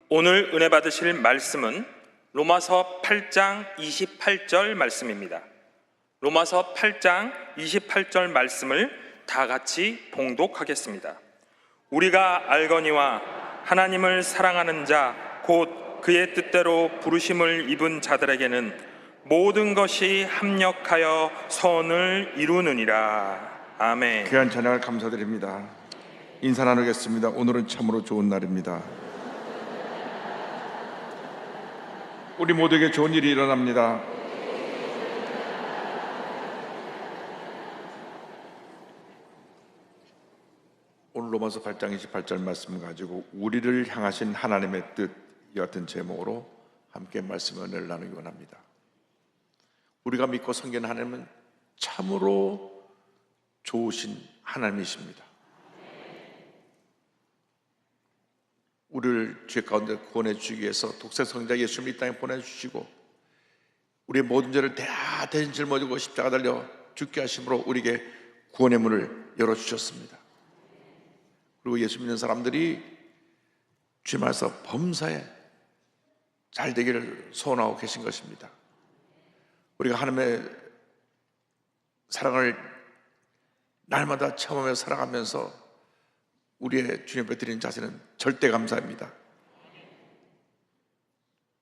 오늘 은혜 받으실 말씀은 로마서 8장 28절 말씀입니다. 로마서 8장 28절 말씀을 다 같이 봉독하겠습니다. 우리가 알거니와 하나님을 사랑하는 자 곧 그의 뜻대로 부르심을 입은 자들에게는 모든 것이 합력하여 선을 이루느니라. 아멘. 귀한 찬양을 감사드립니다. 인사 나누겠습니다. 오늘은 참으로 좋은 날입니다. 우리 모두에게 좋은 일이 일어납니다. 오늘 로마서 8장 28절 말씀 가지고 우리를 향하신 하나님의 뜻 이 같은 제목으로 함께 말씀을 은혜를 나누기 원합니다. 우리가 믿고 섬기는 하나님은 참으로 좋으신 하나님이십니다. 우리를 죄 가운데 구원해 주시기 위해서 독생성자 예수님을 이 땅에 보내주시고 우리의 모든 죄를 다 대신 짊어지고 십자가 달려 죽게 하심으로 우리에게 구원의 문을 열어주셨습니다. 그리고 예수 믿는 사람들이 주님께서 범사에 잘 되기를 소원하고 계신 것입니다. 우리가 하나님의 사랑을 날마다 체험하며 살아가면서 우리의 주님 앞에 드리는 자세는 절대 감사입니다.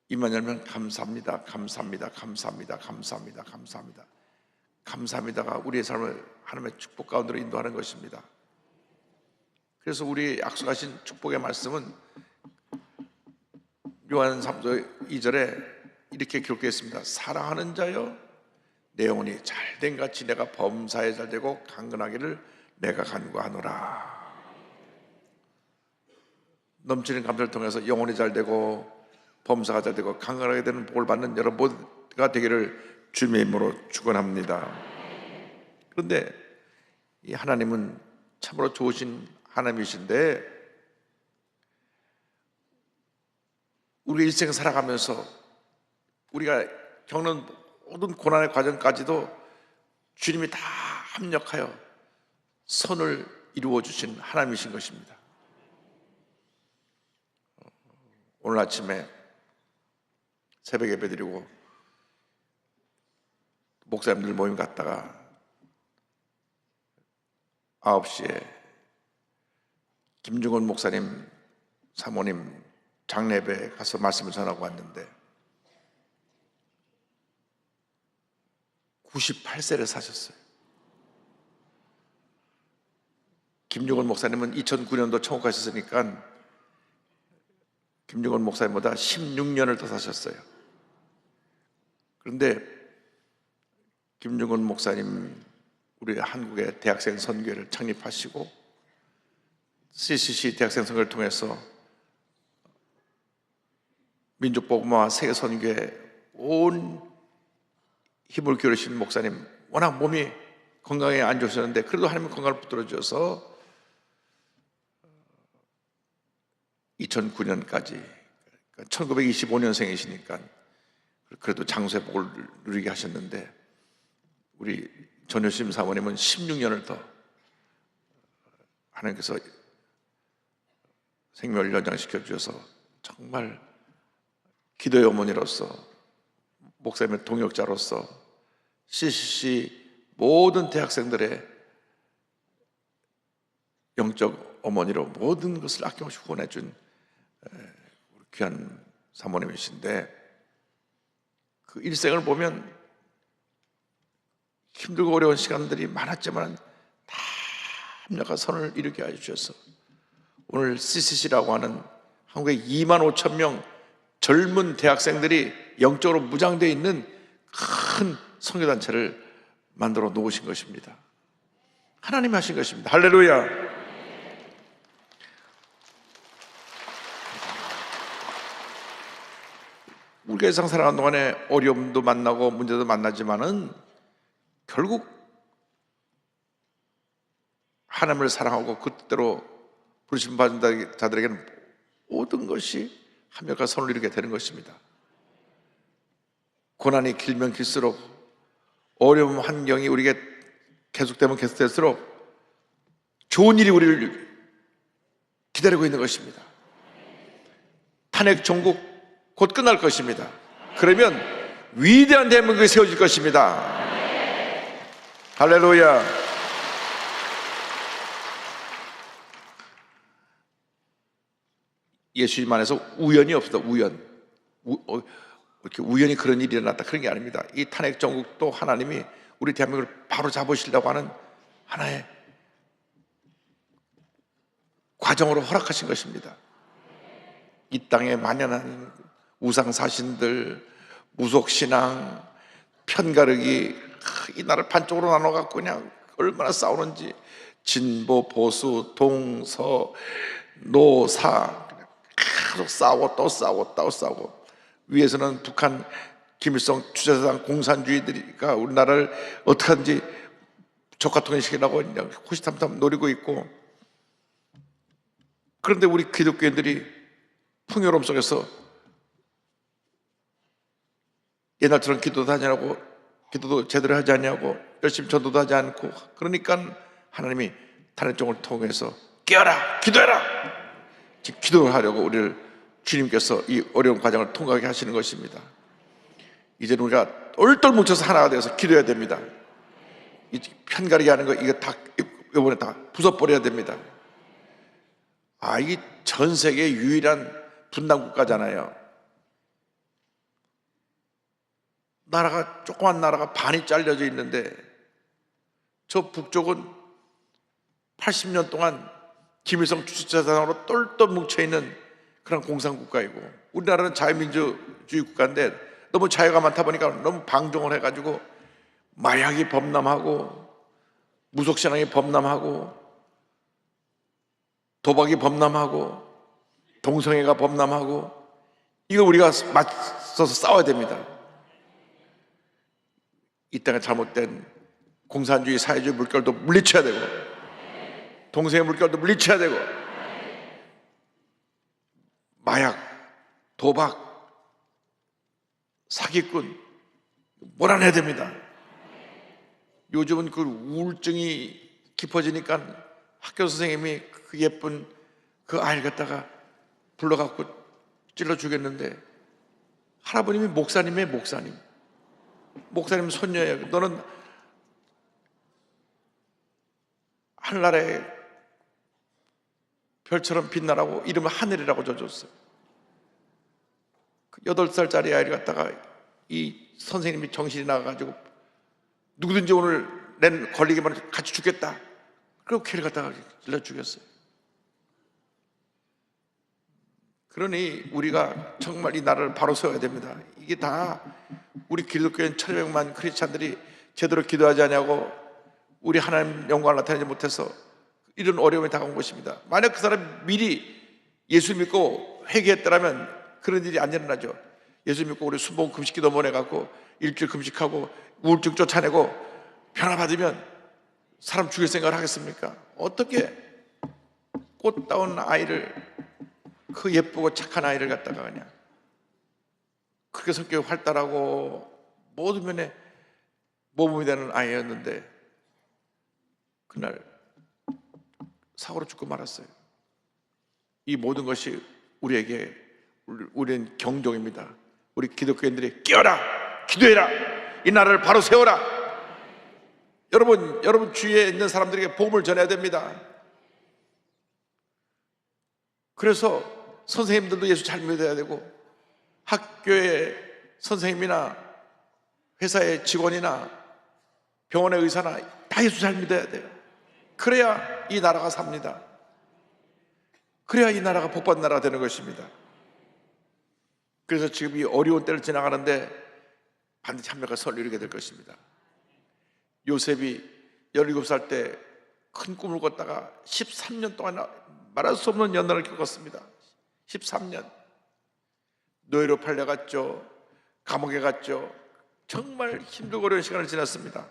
입만 열면 감사합니다, 감사합니다, 감사합니다, 감사합니다, 감사합니다. 감사합니다가 우리의 삶을 하나님의 축복 가운데로 인도하는 것입니다. 그래서 우리 약속하신 축복의 말씀은 요한 3서 2절에 이렇게 기록되어 있습니다. 사랑하는 자여 내 영혼이 잘된 같이 내가 범사에 잘되고 강건하기를 내가 간구하노라. 넘치는 감사를 통해서 영혼이 잘되고 범사가 잘되고 강건하게 되는 복을 받는 여러분 모두가 되기를 주님의 이름으로 축원합니다. 그런데 이 하나님은 참으로 좋으신 하나님이신데 우리 일생 살아가면서 우리가 겪는 모든 고난의 과정까지도 주님이 다 합력하여 선을 이루어 주신 하나님이신 것입니다. 오늘 아침에 새벽 예배 드리고 목사님들 모임 갔다가 9시에 김중원 목사님 사모님 장례배에 가서 말씀을 전하고 왔는데 98세를 사셨어요. 김중원 목사님은 2009년도 천국 가셨으니까 김중원 목사님보다 16년을 더 사셨어요. 그런데 김중원 목사님 우리 한국의 대학생 선교회를 창립하시고 CCC 대학생 선교를 통해서 민족복음화 세계선교에 온 힘을 기울이신 목사님, 워낙 몸이 건강에 안 좋으셨는데 그래도 하나님의 건강을 붙들어 주셔서 2009년까지 1925년생이시니까 그래도 장수의 복을 누리게 하셨는데 우리 전효심 사모님은 16년을 더 하나님께서 생명을 연장시켜 주셔서 정말 기도의 어머니로서 목사님의 동역자로서 CCC 모든 대학생들의 영적 어머니로 모든 것을 아낌없이 후원해준 귀한 사모님이신데 그 일생을 보면 힘들고 어려운 시간들이 많았지만 다 합력한 선을 이루게 해주셔서 오늘 CCC라고 하는 한국에 2만 5천 명 젊은 대학생들이 영적으로 무장되어 있는 큰 선교단체를 만들어 놓으신 것입니다. 하나님이 하신 것입니다. 할렐루야. 우리가 세상 살아가는 동안에 어려움도 만나고 문제도 만나지만은 결국 하나님을 사랑하고 그 뜻대로 부르심 받은 자들에게는 모든 것이 합력과 선을 이루게 되는 것입니다. 고난이 길면 길수록 어려운 환경이 우리에게 계속되면 계속될수록 좋은 일이 우리를 기다리고 있는 것입니다. 탄핵 정국 곧 끝날 것입니다. 그러면 위대한 대한민국이 세워질 것입니다. 할렐루야. 예수님 안에서 우연이 없다. 이렇게 우연히 그런 일이 일어났다, 그런 게 아닙니다. 이 탄핵 정국도 하나님이 우리 대한민국을 바로 잡으시려고 하는 하나의 과정으로 허락하신 것입니다. 이 땅에 만연한 우상사신들, 무속신앙, 편가르기, 이 나라를 반쪽으로 나눠갖고 그냥 얼마나 싸우는지, 진보, 보수, 동서, 노사, 계속 싸우고 또 싸우고 또 싸우고, 위에서는 북한 김일성 주체사상 공산주의들이가 우리나라를 어떻게든지 적화통일시키려고 그냥 호시탐탐 노리고 있고, 그런데 우리 기독교인들이 풍요로움 속에서 옛날처럼 기도도 하지 않고, 기도도 제대로 하지 않냐고, 열심히 전도도 하지 않고, 그러니까 하나님이 탄핵정을 통해서 깨어라, 기도해라, 지금 기도를 하려고 우리를 주님께서 이 어려운 과정을 통과하게 하시는 것입니다. 이제는 우리가 똘똘 뭉쳐서 하나가 되어서 기도해야 됩니다. 이 편가르기 하는 거 이거 다 이번에 다 부숴버려야 됩니다. 이게 전 세계 유일한 분단 국가잖아요. 나라가, 조그만 나라가 반이 잘려져 있는데, 저 북쪽은 80년 동안 김일성 주체사상으로 똘똘 뭉쳐있는 그런 공산국가이고, 우리나라는 자유민주주의 국가인데 너무 자유가 많다 보니까 너무 방종을 해가지고 마약이 범람하고, 무속신앙이 범람하고, 도박이 범람하고, 동성애가 범람하고, 이거 우리가 맞서서 싸워야 됩니다. 이 땅에 잘못된 공산주의, 사회주의 물결도 물리쳐야 되고, 동성애 물결도 물리쳐야 되고, 마약, 도박, 사기꾼 몰아내야 됩니다. 요즘은 그 우울증이 깊어지니까 학교 선생님이 그 예쁜 그 아이를 갖다가 불러갖고 찔러 죽였는데, 할아버님이 목사님이에요. 목사님 손녀예요. 너는 하늘나라의 별처럼 빛나라고 이름을 하늘이라고 줘줬어요. 8살짜리 아이를 갖다가 이 선생님이 정신이 나가가지고 누구든지 오늘 낸 걸리기만 같이 죽겠다, 그리고 걔를 갖다가 찔러 죽였어요. 그러니 우리가 정말 이 나라를 바로 세워야 됩니다. 이게 다 우리 기독교인 1,200만 크리스찬들이 제대로 기도하지 않냐고 우리 하나님 영광을 나타내지 못해서 이런 어려움이 다가온 것입니다. 만약 그 사람이 미리 예수 믿고 회개했더라면 그런 일이 안 일어나죠. 예수 믿고 우리 순봉 금식기도 보내갖고 일주일 금식하고 우울증 쫓아내고 변화받으면 사람 죽일 생각을 하겠습니까? 어떻게 꽃다운 아이를, 그 예쁘고 착한 아이를 갖다가 그냥 그렇게 성격이 활달하고 모든 면에 모범이 되는 아이였는데 그날 사고로 죽고 말았어요. 이 모든 것이 우리는 경종입니다. 우리 기독교인들이 깨어라, 기도해라, 이 나라를 바로 세워라. 여러분 주위에 있는 사람들에게 복음을 전해야 됩니다. 그래서 선생님들도 예수 잘 믿어야 되고, 학교의 선생님이나 회사의 직원이나 병원의 의사나 다 예수 잘 믿어야 돼요. 그래야 이 나라가 삽니다. 그래야 이 나라가 복받은 나라가 되는 것입니다. 그래서 지금 이 어려운 때를 지나가는데 반드시 한명과 선을 이루게 될 것입니다. 요셉이 17살 때 큰 꿈을 꿨다가 13년 동안 말할 수 없는 연단을 겪었습니다. 13년 노예로 팔려갔죠. 감옥에 갔죠. 정말 힘들고 어려운 시간을 지났습니다.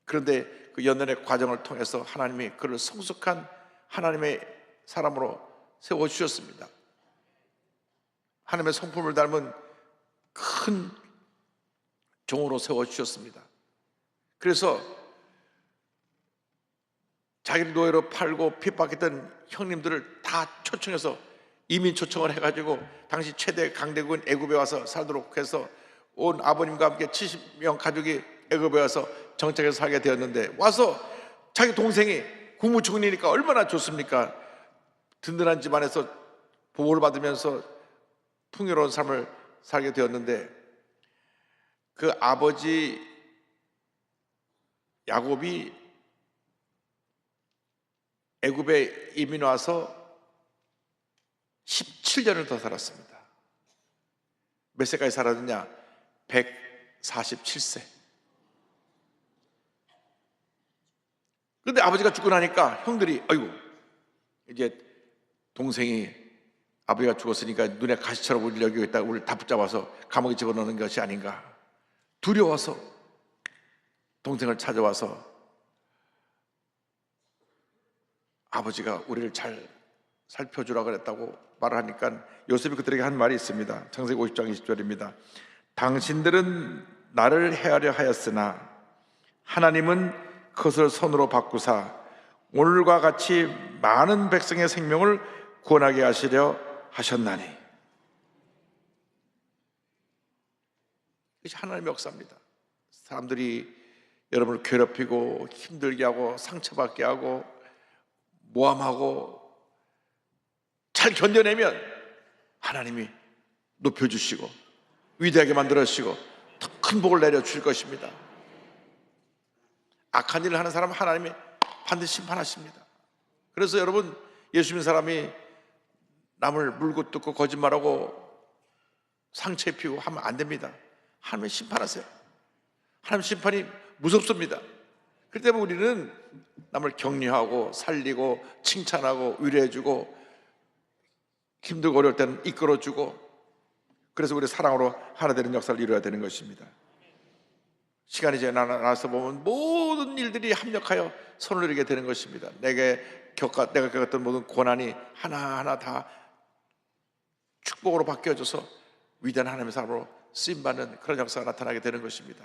그런데 그 연단의 과정을 통해서 하나님이 그를 성숙한 하나님의 사람으로 세워주셨습니다. 하나님의 성품을 닮은 큰 종으로 세워주셨습니다. 그래서 자기를 노예로 팔고 핍박했던 형님들을 다 초청해서 이민 초청을 해가지고 당시 최대 강대국인 애굽에 와서 살도록 해서 온 아버님과 함께 70명 가족이 애굽에 와서 정착해서 살게 되었는데, 와서 자기 동생이 국무총리니까 얼마나 좋습니까? 든든한 집안에서 보호를 받으면서 풍요로운 삶을 살게 되었는데, 그 아버지 야곱이 애굽에 이민 와서 17년을 더 살았습니다. 몇 세까지 살았느냐? 147세. 그런데 아버지가 죽고 나니까 형들이 아이고, 이제 동생이 아버지가 죽었으니까 눈에 가시처럼 우리를 여기겠다, 우리를 다 붙잡아서 감옥에 집어넣는 것이 아닌가 두려워서 동생을 찾아와서 아버지가 우리를 잘 살펴주라 그랬다고 말을 하니까 요셉이 그들에게 한 말이 있습니다. 창세기 50장 20절입니다. 당신들은 나를 해하려 하였으나 하나님은 그것을 손으로 바꾸사 오늘과 같이 많은 백성의 생명을 구원하게 하시려 하셨나니. 이것이 하나님의 역사입니다. 사람들이 여러분을 괴롭히고 힘들게 하고 상처받게 하고 모함하고 잘 견뎌내면 하나님이 높여주시고 위대하게 만들어주시고 더 큰 복을 내려주실 것입니다. 악한 일을 하는 사람은 하나님이 반드시 심판하십니다. 그래서 여러분, 예수 믿는 사람이 남을 물고 뜯고 거짓말하고 상처 입히고 하면 안 됩니다. 하나님이 심판하세요. 하나님 심판이 무섭습니다. 그렇기 때문에 우리는 남을 격려하고 살리고 칭찬하고 위로해주고 힘들고 어려울 때는 이끌어주고, 그래서 우리 사랑으로 하나 되는 역사를 이루어야 되는 것입니다. 시간이 지나서 보면 모든 일들이 합력하여 선을 이루게 되는 것입니다. 내가 겪었던 모든 고난이 하나하나 다 축복으로 바뀌어져서 위대한 하나님의 사람으로 쓰임받는 그런 역사가 나타나게 되는 것입니다.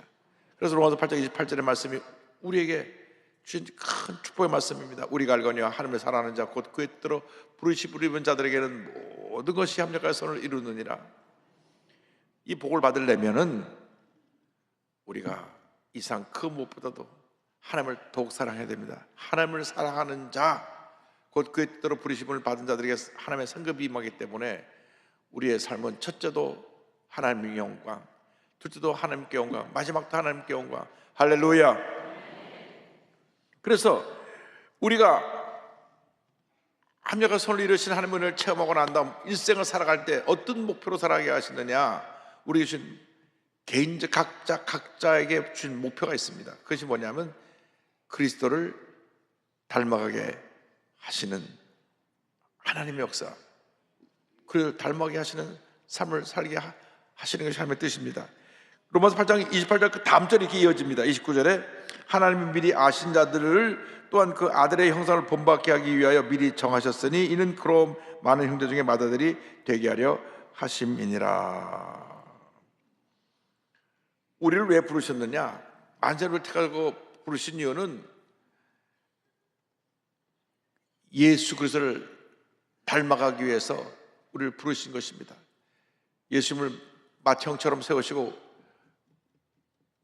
그래서 로마서 8장 28절의 말씀이 우리에게 주신 큰 축복의 말씀입니다. 우리가 알거니와 하나님을 사랑하는 자 곧 그의 뜻대로 부르심을 자들에게는 모든 것이 합력하여 선을 이루느니라. 이 복을 받으려면은 우리가 이상 그 무엇보다도 하나님을 더욱 사랑해야 됩니다. 하나님을 사랑하는 자 곧 그의 뜻대로 부르심을 받은 자들에게 하나님의 성급이 임하기 때문에 우리의 삶은 첫째도 하나님의 영광, 둘째도 하나님께 영광, 마지막도 하나님께 영광. 할렐루야. 그래서 우리가 합력한 선을 이루신 하나님의 은혜를 체험하고 난 다음 일생을 살아갈 때 어떤 목표로 살아가게 하시느냐? 우리에게 주신 개인적 각자에게 주신 목표가 있습니다. 그것이 뭐냐면 그리스도를 닮아가게 하시는 하나님의 역사, 그를 닮아가게 하시는 삶을 살게 하시는 것이 하나님의 뜻입니다. 로마서 8장 28절 그 다음 절이 이렇게 이어집니다. 29절에 하나님이 미리 아신 자들을 또한 그 아들의 형상을 본받게 하기 위하여 미리 정하셨으니 이는 그럼 많은 형제 중에 맏아들이 되게 하려 하심이니라. 우리를 왜 부르셨느냐? 만자를 택하고 부르신 이유는 예수 그리스도를 닮아가기 위해서 우리를 부르신 것입니다. 예수님을 맏형처럼 세우시고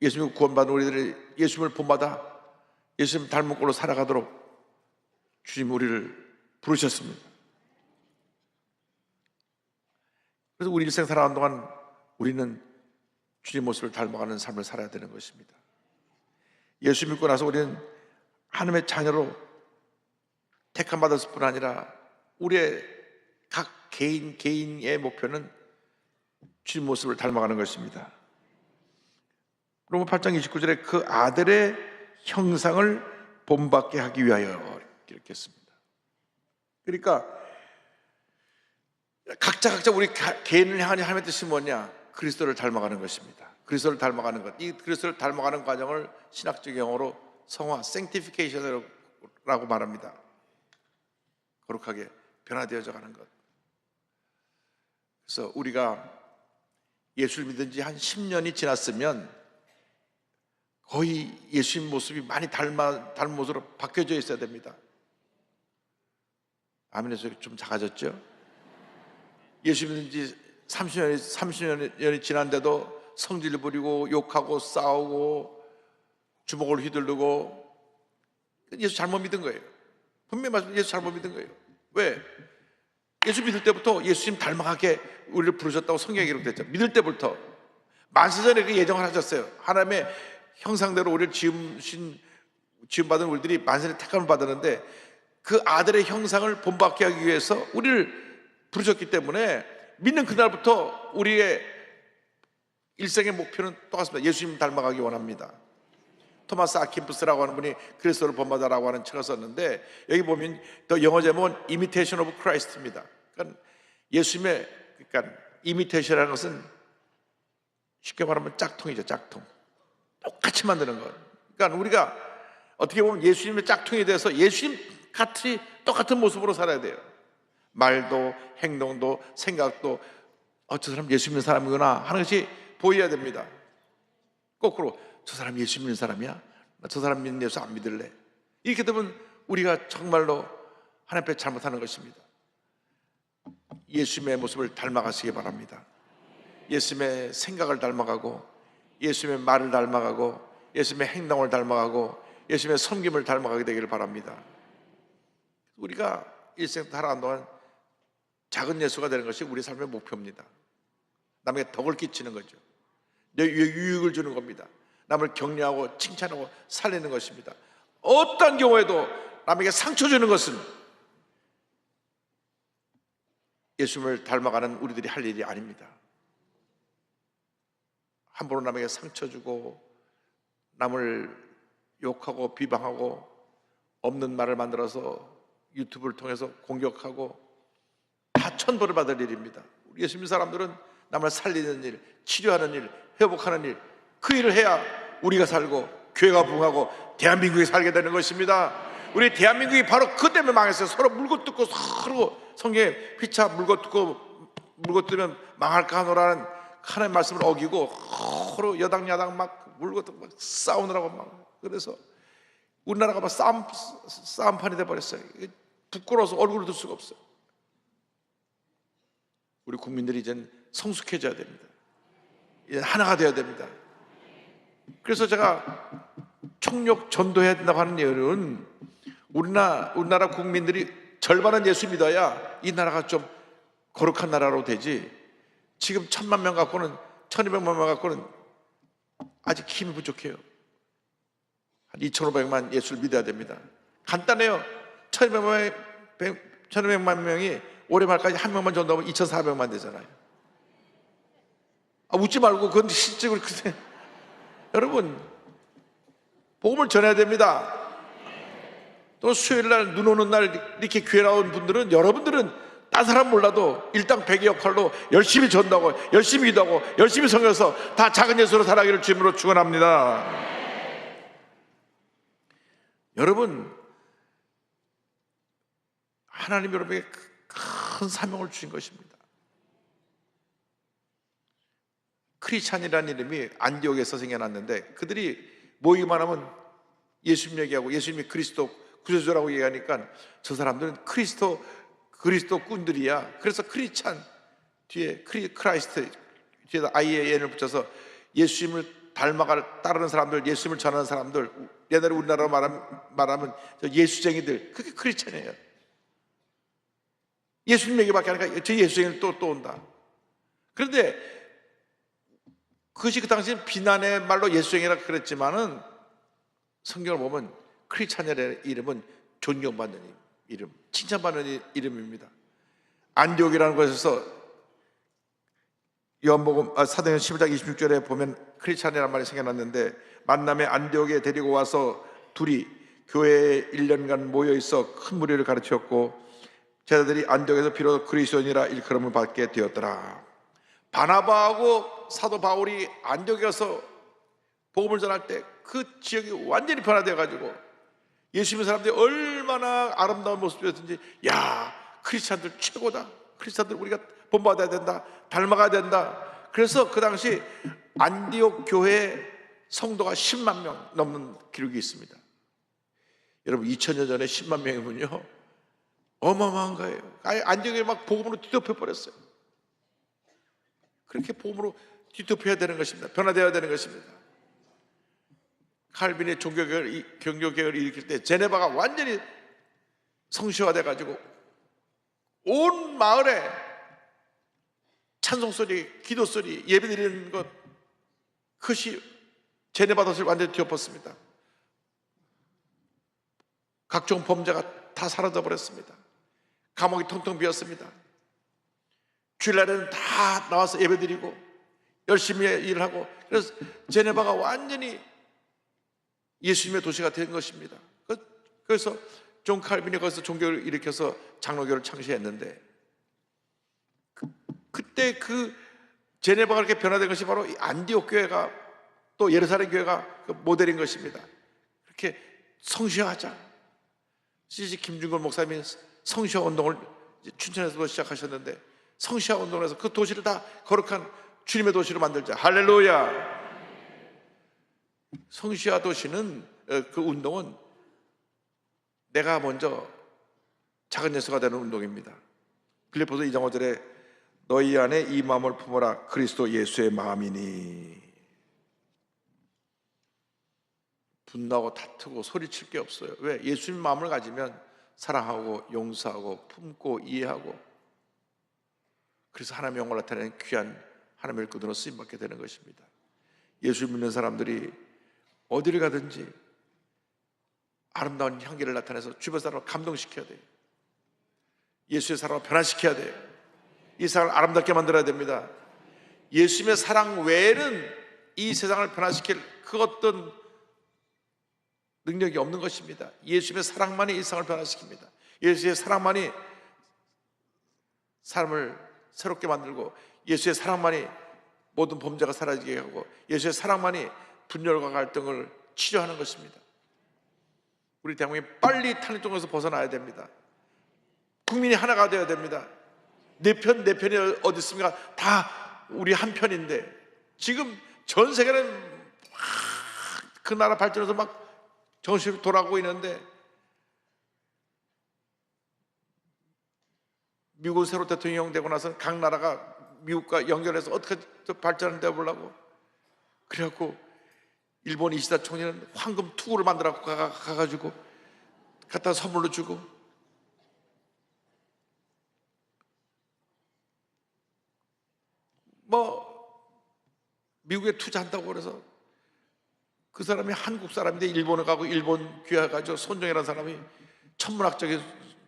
예수님을 구원받은 우리들이 예수님을 본받아 예수님 닮은 꼴로 살아가도록 주님 우리를 부르셨습니다. 그래서 우리 일생 살아가는 동안 우리는 주님 모습을 닮아가는 삶을 살아야 되는 것입니다. 예수 믿고 나서 우리는 하나님의 자녀로 택함받았을 뿐 아니라 우리의 각 개인의 목표는 주님 모습을 닮아가는 것입니다. 로마 8장 29절에 그 아들의 형상을 본받게 하기 위하여 이렇게 했습니다. 그러니까 각자 우리 개인을 향한 하나님의 뜻이 뭐냐? 그리스도를 닮아가는 것입니다. 그리스도를 닮아가는 것, 이 그리스도를 닮아가는 과정을 신학적 용어로 성화, sanctification이라고 말합니다. 거룩하게 변화되어져 가는 것. 그래서 우리가 예수를 믿은 지 한 10년이 지났으면 거의 예수님 모습이 많이 닮은 모습으로 바뀌어져 있어야 됩니다. 아멘에서 좀 작아졌죠? 예수 믿은 지 30년이 지난데도 성질 부리고 욕하고 싸우고 주먹을 휘두르고, 예수 잘못 믿은 거예요. 분명히 말씀, 예수 잘못 믿은 거예요. 왜? 예수 믿을 때부터 예수님 닮아가게 우리를 부르셨다고 성경에 기록됐죠. 믿을 때부터 만세전에 그 예정을 하셨어요. 하나님의 형상대로 우리를 지음받은 우리들이 만세의 택함을 받았는데, 그 아들의 형상을 본받게 하기 위해서 우리를 부르셨기 때문에 믿는 그날부터 우리의 일생의 목표는 똑같습니다. 예수님 닮아가기 원합니다. 토마스 아킨푸스라고 하는 분이 그리스도를 본받아라고 하는 책을 썼는데, 여기 보면 또 영어 제목은 Imitation of Christ입니다. 그러니까 예수님의, 그러니까 imitation이라는 것은 쉽게 말하면 짝퉁이죠. 짝퉁. 똑같이 만드는 것. 그러니까 우리가 어떻게 보면 예수님의 짝퉁이 돼서 예수님 같이 똑같은 모습으로 살아야 돼요. 말도 행동도 생각도 저 사람 예수 믿는 사람이구나 하는 것이 보여야 됩니다. 거꾸로 저 사람 예수 믿는 사람이야? 나 저 사람 믿는 예수 안 믿을래? 이렇게 되면 우리가 정말로 하나님 앞에 잘못하는 것입니다. 예수님의 모습을 닮아가시기 바랍니다. 예수님의 생각을 닮아가고, 예수님의 말을 닮아가고, 예수님의 행동을 닮아가고, 예수님의 섬김을 닮아가게 되기를 바랍니다. 우리가 일생 살아가는 동안 작은 예수가 되는 것이 우리 삶의 목표입니다. 남에게 덕을 끼치는 거죠. 내 유익을 주는 겁니다. 남을 격려하고 칭찬하고 살리는 것입니다. 어떤 경우에도 남에게 상처 주는 것은 예수님을 닮아가는 우리들이 할 일이 아닙니다. 함부로 남에게 상처 주고 남을 욕하고 비방하고 없는 말을 만들어서 유튜브를 통해서 공격하고 다 천벌을 받을 일입니다. 우리 예수 믿는 사람들은 남을 살리는 일, 치료하는 일, 회복하는 일, 그 일을 해야 우리가 살고 교회가 부흥하고 대한민국이 살게 되는 것입니다. 우리 대한민국이 바로 그 때문에 망했어요. 서로 물고 뜯고, 서로 성경에 피차 물고 뜯으면 망할까 하노라는 하나님의 말씀을 어기고 서로 여당 야당 막 물고 뜯고 막 싸우느라고 막, 그래서 우리나라가 막 싸움판이 돼버렸어요. 부끄러워서 얼굴을 들 수가 없어요. 우리 국민들이 이젠 성숙해져야 됩니다. 이제 하나가 되어야 됩니다. 그래서 제가 총력 전도해야 된다고 하는 이유는 우리나라 국민들이 절반은 예수 믿어야 이 나라가 좀 거룩한 나라로 되지, 지금 1,000만 명 갖고는 1,200만 명 갖고는 아직 힘이 부족해요. 한 2,500만 예수를 믿어야 됩니다. 간단해요. 1,200만 명이 올해 말까지 한 명만 전도하면 2,400만 되잖아요. 웃지 말고 그건 실적으로 그래. 여러분, 복음을 전해야 됩니다. 또 수요일날 눈 오는 날 이렇게 교회 나온 분들은, 여러분들은 딴 사람 몰라도 일당 100의 역할로 열심히 전도하고 열심히 기도하고 열심히 섬겨서 다 작은 예수로 살아가기를 주님으로 축원합니다. 여러분, 하나님 여러분에게 큰 사명을 주신 것입니다. 크리스찬이라는 이름이 안디옥에서 생겨났는데, 그들이 모이기만 하면 예수님 얘기하고 예수님이 그리스도 구세주라고 얘기하니까 저 사람들은 그리스도꾼들이야. 그래서 크리스찬 뒤에 크라이스트 뒤에다 IAN을 붙여서 예수님을 따르는 사람들, 예수님을 전하는 사람들, 옛날에 우리나라로 말하면 예수쟁이들, 그게 크리스찬이에요. 예수님 얘기밖에 안 하니까 저 예수쟁이를 또 온다. 그런데 그것이 그 당시에 비난의 말로 예수쟁이라고 그랬지만은 성경을 보면 크리스찬이라는 이름은 존경받는 이름, 칭찬받는 이름입니다. 안디옥이라는 곳에서 요한복음 사도행전 15장 26절에 보면 크리스찬이라는 말이 생겨났는데, 만남에 안디옥에 데리고 와서 둘이 교회에 1년간 모여있어 큰 무리를 가르쳤고, 제자들이 안디옥에서 비로소 그리스도인이라 일컬음을 받게 되었더라. 바나바하고 사도 바울이 안디옥에 가서 복음을 전할 때 그 지역이 완전히 변화되어 가지고 예수 믿는 사람들이 얼마나 아름다운 모습이었든지, 야, 크리스찬들 최고다, 크리스찬들 우리가 본받아야 된다, 닮아가야 된다. 그래서 그 당시 안디옥 교회 성도가 10만 명 넘는 기록이 있습니다. 여러분, 2000년 전에 10만 명이면요 어마어마한 거예요. 안디옥에 막 복음으로 뒤덮여 버렸어요. 그렇게 복음으로 뒤덮여야 되는 것입니다. 변화되어야 되는 것입니다. 칼빈의 종교개혁을 일으킬 때 제네바가 완전히 성시화돼 가지고 온 마을에 찬송소리, 기도소리, 예배드리는 것, 그것이 제네바 도시를 완전히 뒤엎었습니다. 각종 범죄가 다 사라져 버렸습니다. 감옥이 텅텅 비었습니다. 주일날에는 다 나와서 예배드리고 열심히 일을 하고, 그래서 제네바가 완전히 예수님의 도시가 된 것입니다. 그래서 존 칼빈이 거기서 종교를 일으켜서 장로교를 창시했는데, 그때 그 제네바가 그렇게 변화된 것이 바로 이 안디옥 교회가, 또 예루살렘 교회가 그 모델인 것입니다. 그렇게 성시화하자. CC 김준걸 목사님이 성시화 운동을 춘천에서 시작하셨는데, 성시화 운동을 해서 그 도시를 다 거룩한 주님의 도시로 만들자. 할렐루야. 성시화 도시는, 그 운동은 내가 먼저 작은 예수가 되는 운동입니다. 빌립보서 2장 5절에 너희 안에 이 마음을 품어라, 그리스도 예수의 마음이니. 분노하고 다투고 소리칠 게 없어요. 왜? 예수님 마음을 가지면 사랑하고 용서하고 품고 이해하고, 그래서 하나님의 영광을 나타내는 귀한 하나님의 일꾼으로 쓰임받게 되는 것입니다. 예수 믿는 사람들이 어디를 가든지 아름다운 향기를 나타내서 주변 사람을 감동시켜야 돼요. 예수의 사랑을 변화시켜야 돼요. 이 세상을 아름답게 만들어야 됩니다. 예수님의 사랑 외에는 이 세상을 변화시킬 그 어떤 능력이 없는 것입니다. 예수님의 사랑만이 이 세상을 변화시킵니다. 예수의 사랑만이 사람을 새롭게 만들고, 예수의 사랑만이 모든 범죄가 사라지게 하고, 예수의 사랑만이 분열과 갈등을 치료하는 것입니다. 우리 대한민국이 빨리 탄핵종에서 벗어나야 됩니다. 국민이 하나가 되어야 됩니다. 내 편이 어디 있습니까? 다 우리 한 편인데, 지금 전 세계는 그 나라 발전해서 막 정신이 돌아가고 있는데, 미국 새로 대통령 되고 나서 각 나라가 미국과 연결해서 어떻게 발전을 해보려고, 그래갖고 일본 이시다 총리는 황금 투구를 만들어 가가지고 갖다 선물로 주고, 미국에 투자한다고 그래서 그 사람이 한국 사람인데 일본에 가고 일본 귀화해가지고 손정이라는 사람이 천문학적인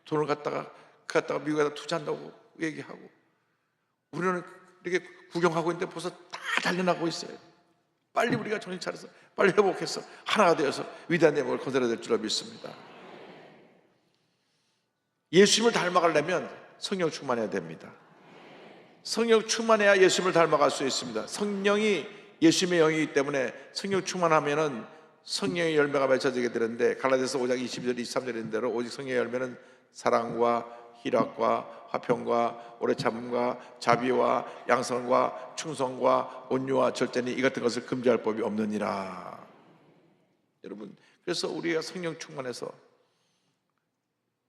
돈을 갖다가 미국에다 투자한다고 얘기하고, 우리는 이렇게 구경하고 있는데 벌써 다 달려나고 있어요. 빨리 우리가 정신 차려서 빨리 회복해서 하나가 되어서 위대한 내용을 건설해야 될 줄로 믿습니다. 예수님을 닮아가려면 성령 충만해야 됩니다. 성령 충만해야 예수님을 닮아갈 수 있습니다. 성령이 예수님의 영이기 때문에 성령 충만하면은 성령의 열매가 맺혀지게 되는데, 갈라디아서 5장 22절 23절에 있는 대로 오직 성령의 열매는 사랑과 희락과 화평과 오래 참음과 자비와 양선과 충성과 온유와 절제니 이 같은 것을 금지할 법이 없느니라. 여러분, 그래서 우리가 성령 충만해서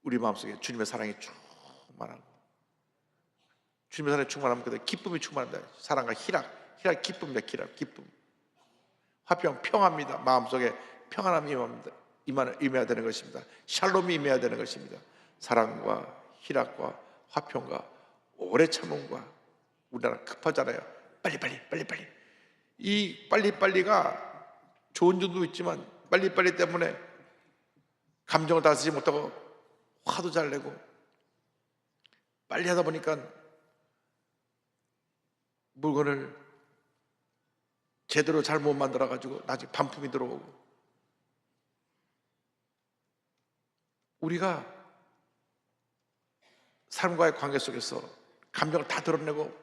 우리 마음속에 주님의 사랑이 충만하고, 주님의 사랑이 충만하면 그때 기쁨이 충만한다. 사랑과 희락 기쁨입니다. 기쁨, 화평, 평화입니다. 마음속에 평안함이 임해야 되는 것입니다. 샬롬이 임해야 되는 것입니다. 사랑과 희락과 화평과 오래 참음과, 우리나라 급하잖아요. 빨리. 이 빨리가 좋은 점도 있지만, 빨리 때문에 감정을 다스리지 못하고 화도 잘 내고, 빨리 하다 보니까 물건을 제대로 잘 못 만들어가지고 나중에 반품이 들어오고, 우리가 사람과의 관계 속에서 감정을 다 드러내고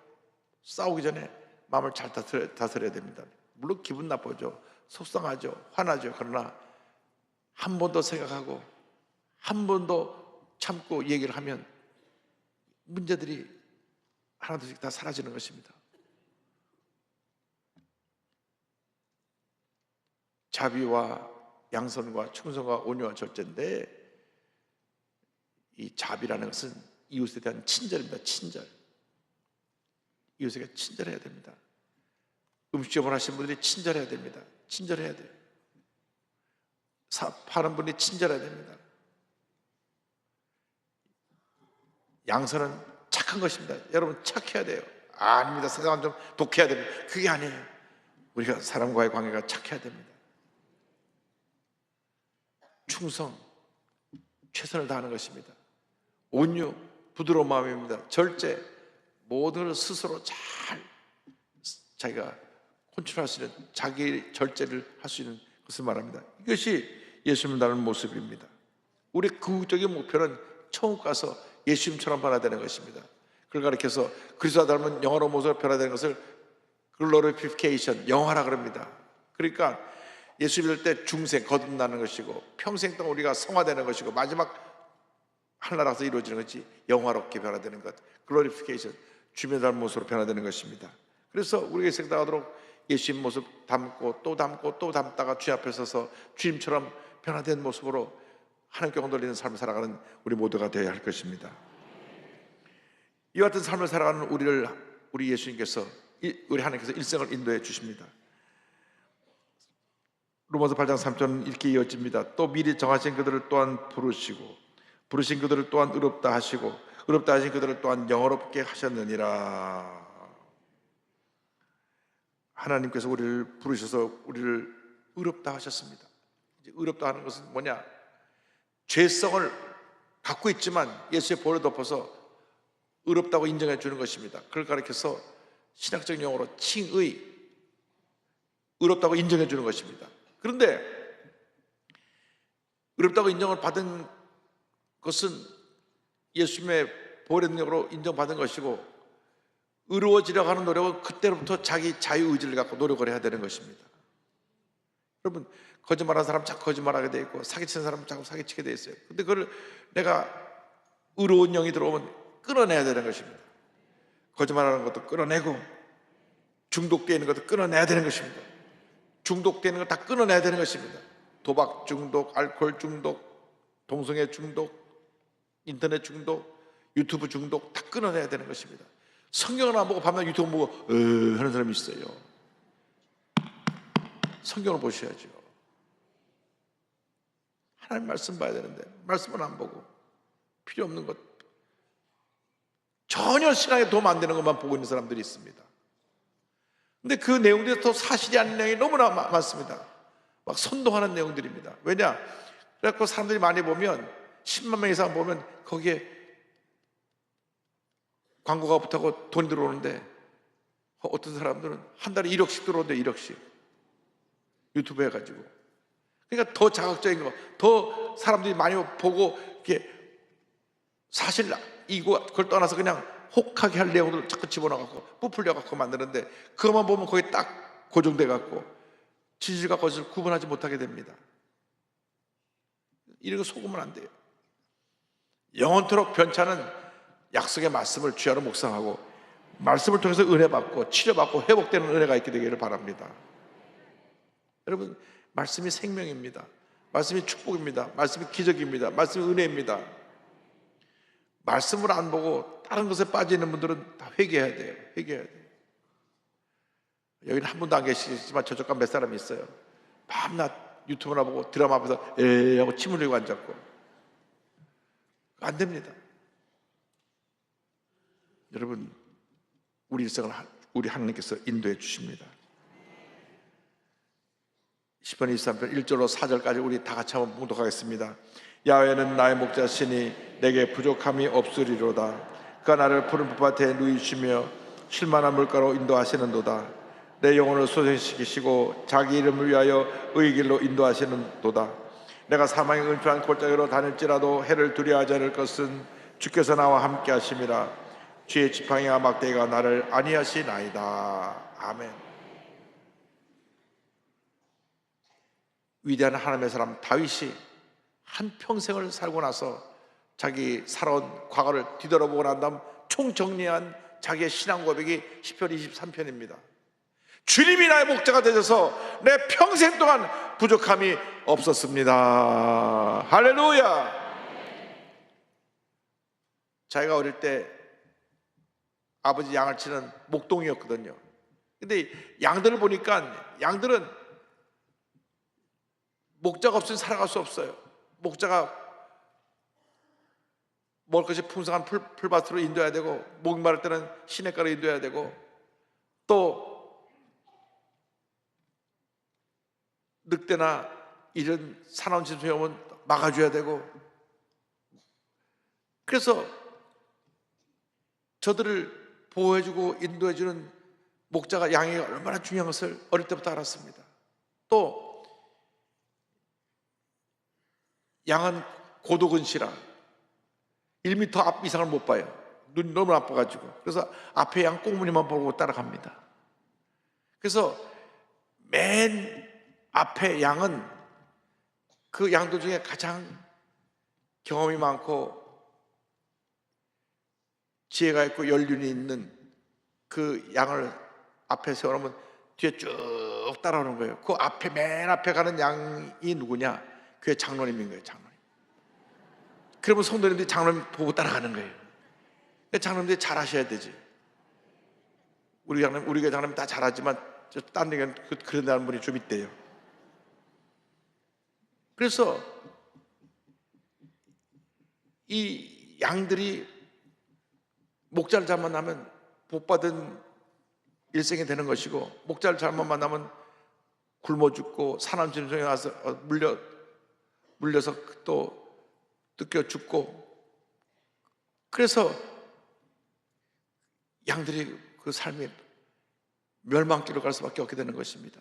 싸우기 전에 마음을 잘 다스려야 됩니다. 물론 기분 나쁘죠, 속상하죠, 화나죠. 그러나 한 번 더 생각하고 한 번 더 참고 얘기를 하면 문제들이 하나둘씩 다 사라지는 것입니다. 자비와 양선과 충성과 온유와 절제인데, 이 자비라는 것은 이웃에 대한 친절입니다. 친절. 이웃에게 친절해야 됩니다. 음식점을 하신 분들이 친절해야 됩니다. 친절해야 돼요. 파는 분이 친절해야 됩니다. 양선은 착한 것입니다. 여러분 착해야 돼요. 아닙니다. 세상은 좀 독해야 됩니다. 그게 아니에요. 우리가 사람과의 관계가 착해야 됩니다. 충성, 최선을 다하는 것입니다. 온유, 부드러운 마음입니다. 절제, 모든 걸 스스로 잘 자기가 컨트롤할 수 있는, 자기 절제를 할 수 있는 것을 말합니다. 이것이 예수님을 닮은 모습입니다. 우리의 궁극적인 목표는 천국 가서 예수님처럼 변화되는 것입니다. 그걸 가리켜서 그리스도와 닮은 영화로운 모습으로 변화되는 것을 글로리피케이션, 영화라 그럽니다. 그러니까 예수 믿을 때 중생, 거듭나는 것이고 평생 동안 우리가 성화되는 것이고 마지막 하늘나라에서 이루어지는 것이 영화롭게 변화되는 것, 글로리피케이션, 주님의 닮은 모습으로 변화되는 것입니다. 그래서 우리가 생각하도록 예수님 모습 담고 또 담고 또 담다가 주님 앞에 서서 주님처럼 변화된 모습으로 하나님께 영 돌리는 삶을 살아가는 우리 모두가 되어야 할 것입니다. 이와 같은 삶을 살아가는 우리 예수님께서, 우리 하나님께서 일생을 인도해 주십니다. 로마서 8장 3절은 이렇게 이어집니다. 또 미리 정하신 그들을 또한 부르시고 부르신 그들을 또한 의롭다 하시고 의롭다 하신 그들을 또한 영화롭게 하셨느니라. 하나님께서 우리를 부르셔서 우리를 의롭다 하셨습니다. 이제 의롭다 하는 것은 뭐냐? 죄성을 갖고 있지만 예수의 보혈을 덮어서 의롭다고 인정해 주는 것입니다. 그걸 가리켜서 신학적인 용어로 칭의, 의롭다고 인정해 주는 것입니다. 그런데 의롭다고 인정을 받은 것은 예수님의 보혈의 능력으로 인정받은 것이고, 의로워지려고 하는 노력은 그때로부터 자기 자유의지를 갖고 노력을 해야 되는 것입니다. 여러분, 거짓말하는 사람 자꾸 거짓말하게 돼 있고 사기치는 사람 자꾸 사기치게 돼 있어요. 근데 그걸 내가 의로운 영이 들어오면 끊어내야 되는 것입니다. 거짓말하는 것도 끊어내고 중독되어 있는 것도 끊어내야 되는 것입니다. 중독되어 있는 것 다 끊어내야 되는 것입니다. 도박 중독, 알코올 중독, 동성애 중독, 인터넷 중독, 유튜브 중독 다 끊어내야 되는 것입니다. 성경을 안 보고 밤낮 유튜브 보고 하는 사람이 있어요. 성경을 보셔야죠. 하나님 말씀 봐야 되는데 말씀은 안 보고 필요 없는 것, 전혀 신앙에 도움 안 되는 것만 보고 있는 사람들이 있습니다. 근데 그 내용들이 또 사실이 아닌 내용이 너무나 많습니다. 막 선동하는 내용들입니다. 왜냐? 그래서 사람들이 많이 보면 10만 명 이상 보면 거기에 광고가 붙고 돈이 들어오는데 어떤 사람들은 한 달에 1억씩 들어오는데 1억씩 유튜브 해가지고, 그러니까 더 자극적인 거, 더 사람들이 많이 보고 이게 사실 이거 그걸 떠나서 그냥 혹하게 할 내용들을 자꾸 집어넣어갖고 부풀려갖고 만드는데 그것만 보면 거기 딱 고정돼갖고 진실과 거짓을 구분하지 못하게 됩니다. 이런 거 속으면 안 돼요. 영원토록 변찮은 약속의 말씀을 주야로 묵상하고 말씀을 통해서 은혜받고 치료받고 회복되는 은혜가 있게 되기를 바랍니다. 여러분, 말씀이 생명입니다. 말씀이 축복입니다. 말씀이 기적입니다. 말씀이 은혜입니다. 말씀을 안 보고 다른 것에 빠져 있는 분들은 다 회개해야 돼요. 회개해야 돼요. 여기는 한 분도 안 계시지만 저쪽 간 몇 사람이 있어요. 밤낮 유튜브나 보고 드라마 앞에서 에이 하고 침 흘리고 앉았고. 안 됩니다. 여러분, 우리 일생을 우리 하나님께서 인도해 주십니다. 10편 23편 1절로 4절까지 우리 다 같이 한번 봉독하겠습니다. 야훼는 나의 목자시니 내게 부족함이 없으리로다. 그가 나를 푸른 풋밭에 누이시며 쉴만한 물가로 인도하시는도다. 내 영혼을 소생시키시고 자기 이름을 위하여 의의 길로 인도하시는도다. 내가 사망의 은폐한 골짜기로 다닐지라도 해를 두려워하지 않을 것은 주께서 나와 함께 하심이라. 주의 지팡이와 막대기가 나를 안위하시나이다. 아멘. 위대한 하나님의 사람 다윗이 한평생을 살고 나서 자기 살아온 과거를 뒤돌아보고 난 다음 총정리한 자기의 신앙 고백이 시편 23편입니다. 주님이 나의 목자가 되셔서 내 평생 동안 부족함이 없었습니다. 할렐루야. 자기가 어릴 때 아버지 양을 치는 목동이었거든요. 근데 양들을 보니까 양들은 목자가 없으면 살아갈 수 없어요. 목자가 먹을 것이 풍성한 풀밭으로 인도해야 되고, 목이 마를 때는 시냇가로 인도해야 되고, 또 늑대나 이런 사나운 짐승이 오면 막아줘야 되고. 그래서 저들을 보호해주고 인도해주는 목자가 양이 얼마나 중요한 것을 어릴 때부터 알았습니다. 또 양은 고도근시라 1m 앞 이상을 못 봐요. 눈이 너무 나빠가지고. 그래서 앞에 양 꽁무니만 보고 따라갑니다. 그래서 맨 앞에 양은 그 양들 중에 가장 경험이 많고 지혜가 있고 연륜이 있는 그 양을 앞에 세워놓으면 뒤에 쭉 따라오는 거예요. 그 앞에 맨 앞에 가는 양이 누구냐? 그게 장로님인 거예요. 장로님. 그러면 성도님들이 장로님 보고 따라가는 거예요. 장로님들이 잘하셔야 되지. 우리 교회 장로님 다 잘하지만 딴 데는 그런다는 분이 좀 있대요. 그래서 이 양들이 목자를 잘 만나면 복받은 일생이 되는 것이고, 목자를 잘못 만나면 굶어 죽고 사나운 짐승에 와서 물려서 또 뜯겨 죽고. 그래서 양들이 그 삶이 멸망길로 갈 수밖에 없게 되는 것입니다.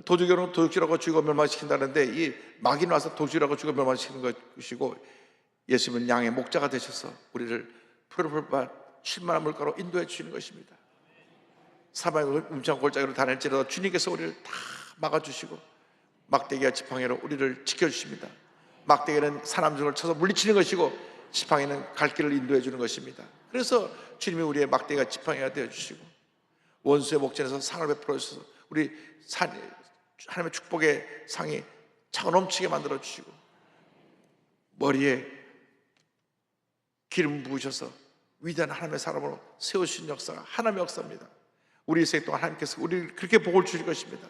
도둑이라고 도둑질하고 죽이고 멸망시킨다는데, 이 마귀는 와서 도둑질하고 죽이고 멸망시키는 것이고, 예수님은 양의 목자가 되셔서 우리를 푸르푸르밭 쉴만한 물가로 인도해 주시는 것입니다. 사방에 음창 골짜기로 다닐지라도 주님께서 우리를 다 막아주시고 막대기와 지팡이로 우리를 지켜주십니다. 막대기는 사람들을 쳐서 물리치는 것이고 지팡이는 갈 길을 인도해 주는 것입니다. 그래서 주님이 우리의 막대기와 지팡이가 되어주시고 원수의 목전에서 상을 베풀어 주셔서 우리 하나님의 축복의 상이 차고 넘치게 만들어 주시고 머리에 기름 부으셔서 위대한 하나님의 사람으로 세우신 역사가 하나님의 역사입니다. 우리 인생 동안 하나님께서 우리를 그렇게 복을 주실 것입니다.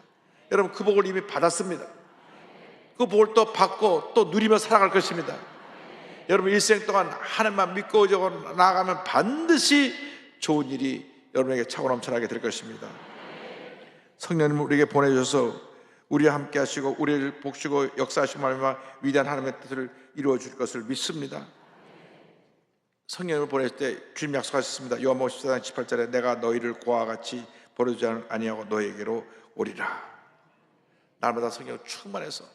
여러분, 그 복을 이미 받았습니다. 그 복을 또 받고 또 누리며 살아갈 것입니다. 여러분, 일생 동안 하나님만 믿고 나아가면 반드시 좋은 일이 여러분에게 차고 넘쳐나게 될 것입니다. 성령님 우리에게 보내주셔서 우리와 함께 하시고 우리를 복주고 역사하시고 말미암아 위대한 하나님의 뜻을 이루어 줄 것을 믿습니다. 성령을 보내실 때 주님 약속하셨습니다. 요한복음 14장 18절에 내가 너희를 고아와 같이 버려두지 아니하고 너희에게로 오리라. 날마다 성령을 충만해서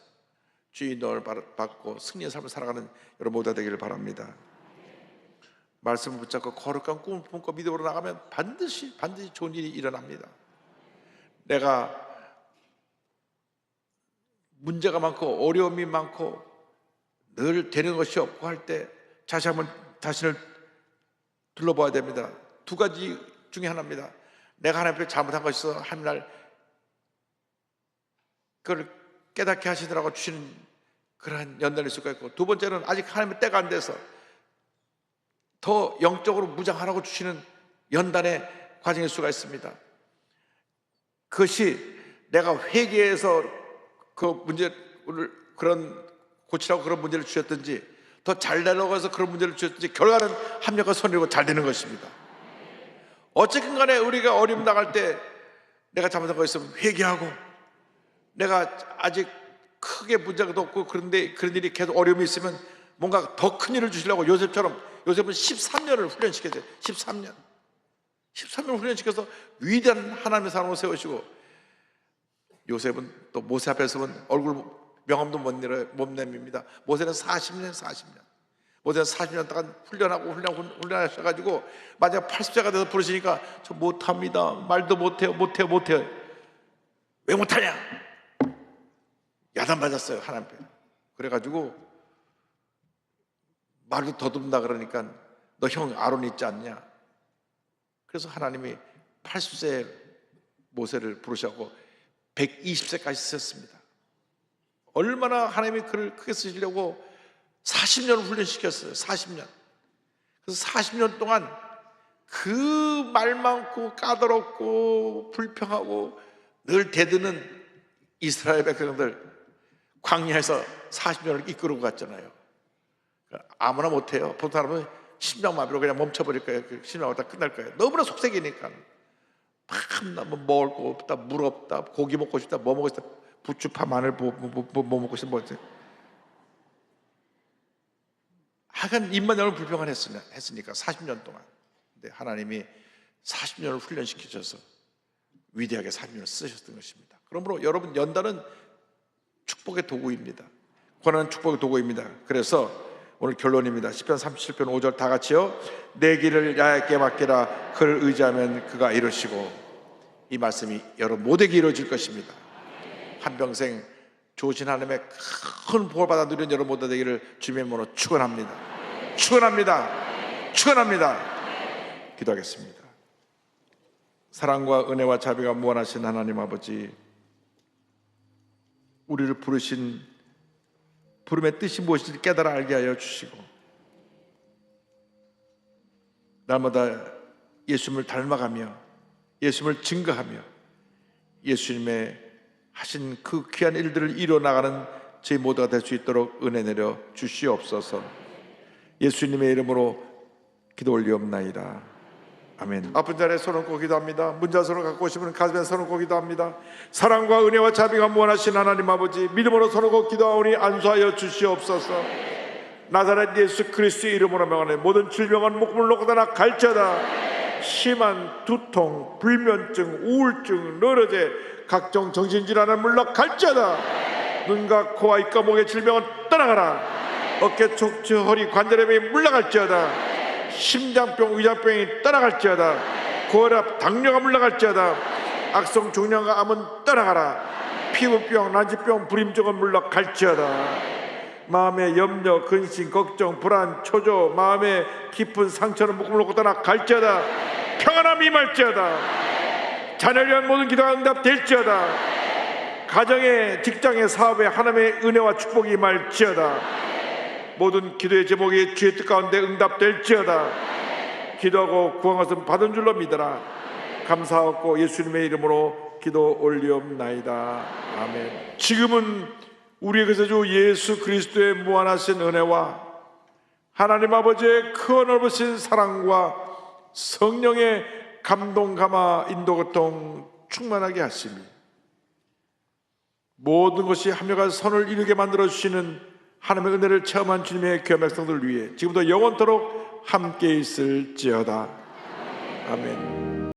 주의 인도를 받고 승리의 삶을 살아가는 여러분 모두가 되기를 바랍니다. 말씀을 붙잡고 거룩한 꿈을 품고 믿음으로 나가면 반드시 좋은 일이 일어납니다. 내가 문제가 많고 어려움이 많고 늘 되는 것이 없고 할 때 자신을 둘러봐야 됩니다. 두 가지 중에 하나입니다. 내가 하나님 앞에 잘못한 것이 있어 하나님 날 그걸 깨닫게 하시더라고 주시는 그러한 연단일 수가 있고, 두 번째는 아직 하나님의 때가 안 돼서 더 영적으로 무장하라고 주시는 연단의 과정일 수가 있습니다. 그것이 내가 회개해서 그 문제를 고치라고 그런 문제를 주셨든지 더 잘 되려고 해서 그런 문제를 주셨든지 결과는 합력과 선이고 잘 되는 것입니다. 어쨌든 간에 우리가 어려움 나갈 때 내가 잘못한 거 있으면 회개하고, 내가 아직 크게 문제가 없고 그런데 그런 일이 계속 어려움이 있으면 뭔가 더 큰 일을 주시려고 요셉은 13년을 훈련시켰어요. 13년 훈련시켜서 위대한 하나님의 사람으로 세우시고, 요셉은 또 모세 앞에 서면 얼굴 명함도 못 내밉니다. 모세는 40년 모세는 40년 동안 훈련하셔가지고 마지막 80세가 돼서 부르시니까 저 못합니다, 말도 못해요. 왜 못하냐? 야단맞았어요, 하나님 앞에. 그래가지고 말도 더듬다 그러니까 너 형 아론 있지 않냐? 그래서 하나님이 80세 모세를 부르셔서 120세까지 쓰셨습니다. 얼마나 하나님이 그를 크게 쓰시려고 40년을 훈련시켰어요. 40년. 그래서 40년 동안 그 말 많고 까다롭고 불평하고 늘 대드는 이스라엘 백성들 광야에서 40년을 이끌고 갔잖아요. 아무나 못해요. 보통 사람은 심장마비로 그냥 멈춰버릴 거예요. 심장마비 다 끝날 거예요. 너무나 속색이니까. 밤낮 뭐 먹을 거 없다, 물 없다, 고기 먹고 싶다, 뭐 먹고 싶다, 부추, 파, 마늘, 뭐 먹고 싶다, 뭐 하여간 입만 열면 불평을 했으니까 40년 동안. 근데 하나님이 40년을 훈련시키셔서 위대하게 40년을 쓰셨던 것입니다. 그러므로 여러분, 연단은 축복의 도구입니다. 고난은 축복의 도구입니다. 그래서 오늘 결론입니다. 시편 37편 5절 다 같이요. 내 길을 야훼께 맡기라. 그를 의지하면 그가 이루시고. 이 말씀이 여러분 모두에게 이루어질 것입니다. 한평생 좋으신 하나님의 큰 복을 받아 누리는 여러분 모두 되기를 주님의 이름으로 축원합니다. 축원합니다. 축원합니다. 기도하겠습니다. 사랑과 은혜와 자비가 무한하신 하나님 아버지, 우리를 부르신 부름의 뜻이 무엇인지 깨달아 알게 하여 주시고, 날마다 예수님을 닮아가며 예수님을 증거하며 예수님의 하신 그 귀한 일들을 이뤄나가는 저희 모두가 될 수 있도록 은혜 내려 주시옵소서. 예수님의 이름으로 기도 올리옵나이다. 아멘. 아픈 자리에 손을 얹고 기도합니다. 문자손을 갖고 오시면 가슴에 손을 얹고 기도합니다. 사랑과 은혜와 자비가 무한하신 하나님 아버지, 믿음으로 손을 얹고 기도하오니 안수하여 주시옵소서. 나사렛 예수 그리스도의 이름으로 명하네. 모든 질병은 목숨을 놓고 다 갈지어다. 심한 두통, 불면증, 우울증, 너러제, 각종 정신질환을 물러갈지어다. 눈과 코와 입과 목의 질병은 떠나가라. 어깨, 척추, 허리, 관절염이 물러갈지어다. 심장병, 위장병이 떠나갈지어다. 고혈압, 당뇨가 물러갈지어다. 악성 중량과 암은 떠나가라. 피부병, 난치병, 불임증은 물러갈지어다. 마음의 염려, 근심, 걱정, 불안, 초조, 마음의 깊은 상처는 목숨을 놓고 떠나갈지어다. 평안함이 임할지어다. 자녀를 위한 모든 기도가 응답될지어다. 가정에, 직장에, 사업에 하나님의 은혜와 축복이 임할지어다. 모든 기도의 제목이 주의 뜻 가운데 응답될지어다. 기도하고 구한 것은 받은 줄로 믿어라. 감사하고 예수님의 이름으로 기도 올리옵나이다. 아멘. 지금은 우리의 구세주 예수 그리스도의 무한하신 은혜와 하나님 아버지의 크 넓으신 사랑과 성령의 감동, 감화, 인도, 고통 충만하게 하시며 모든 것이 합력한 선을 이루게 만들어 주시는 하나님의 은혜를 체험한 주님의 귀한 백성들을 위해 지금부터 영원토록 함께 있을지어다. 아멘.